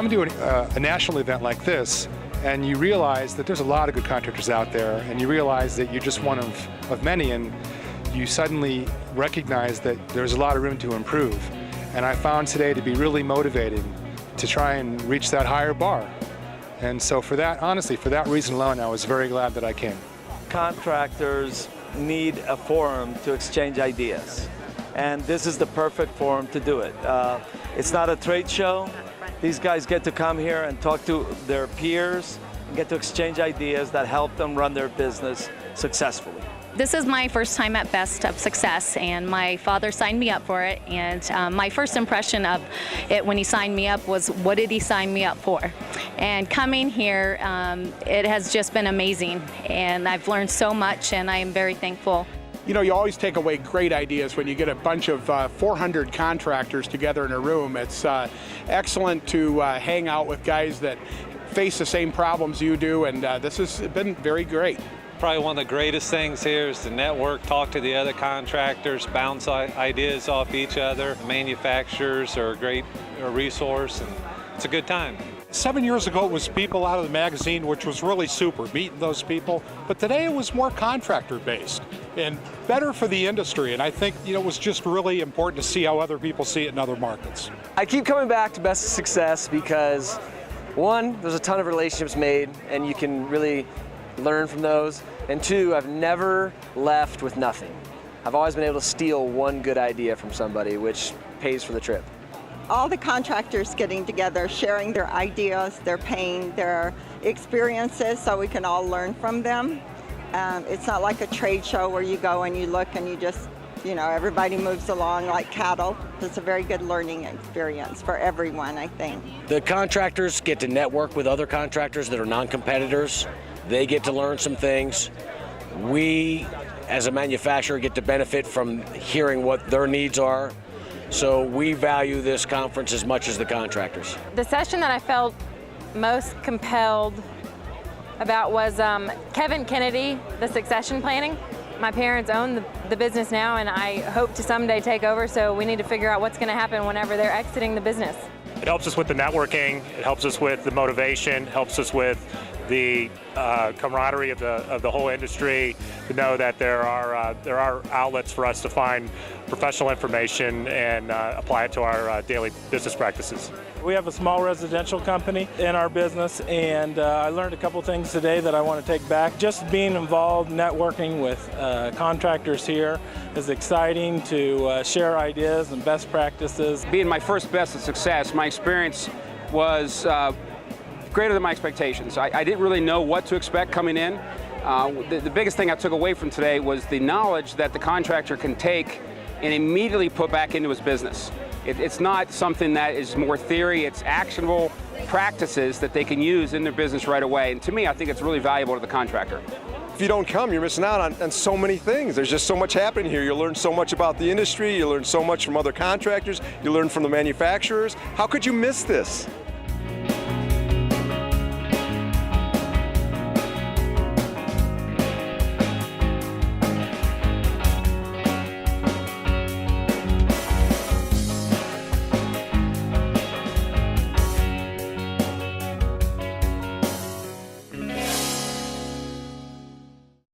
come to a national event like this, and you realize that there's a lot of good contractors out there, and you realize that you're just one of many, and you suddenly recognize that there's a lot of room to improve. And I found today to be really motivating to try and reach that higher bar. And so for that, honestly, for that reason alone, I was very glad that I came. Contractors need a forum to exchange ideas, and this is the perfect forum to do it. It's not a trade show. These guys get to come here and talk to their peers and get to exchange ideas that help them run their business successfully. This is my first time at Best of Success, and my father signed me up for it, and my first impression of it when he signed me up was, what did he sign me up for? And coming here, it has just been amazing, and I've learned so much, and I am very thankful. You know, you always take away great ideas when you get a bunch of 400 contractors together in a room. It's excellent to hang out with guys that face the same problems you do, and this has been very great. Probably one of the greatest things here is to network, talk to the other contractors, bounce ideas off each other. Manufacturers are a great resource, and it's a good time. 7 years ago, it was people out of the magazine, which was really super, meeting those people. But today it was more contractor-based and better for the industry. And I think, you know, it was just really important to see how other people see it in other markets. I keep coming back to Best of Success because, one, there's a ton of relationships made, and you can really learn from those. And two, I've never left with nothing. I've always been able to steal one good idea from somebody, which pays for the trip. All the contractors getting together, sharing their ideas, their pain, their experiences, so we can all learn from them. It's not like a trade show where you go and you look and you just, you know, everybody moves along like cattle. It's a very good learning experience for everyone, I think. The contractors get to network with other contractors that are non-competitors. They get to learn some things. We, as a manufacturer, get to benefit from hearing what their needs are. So we value this conference as much as the contractors. The session that I felt most compelled about was Kevin Kennedy, the succession planning. My parents own the business now, and I hope to someday take over, so we need to figure out what's going to happen whenever they're exiting the business. It helps us with the networking, it helps us with the motivation, helps us with the camaraderie of the whole industry, to know that there are outlets for us to find professional information and apply it to our daily business practices. We have a small residential company in our business, and I learned a couple things today that I want to take back. Just being involved, networking with contractors here is exciting, to share ideas and best practices. Being my first Best of Success, my experience was greater than my expectations. I didn't really know what to expect coming in. The biggest thing I took away from today was the knowledge that the contractor can take and immediately put back into his business. It's not something that is more theory, it's actionable practices that they can use in their business right away. And to me, I think it's really valuable to the contractor. If you don't come, you're missing out on so many things. There's just so much happening here. You learn so much about the industry, you learn so much from other contractors, you learn from the manufacturers. How could you miss this?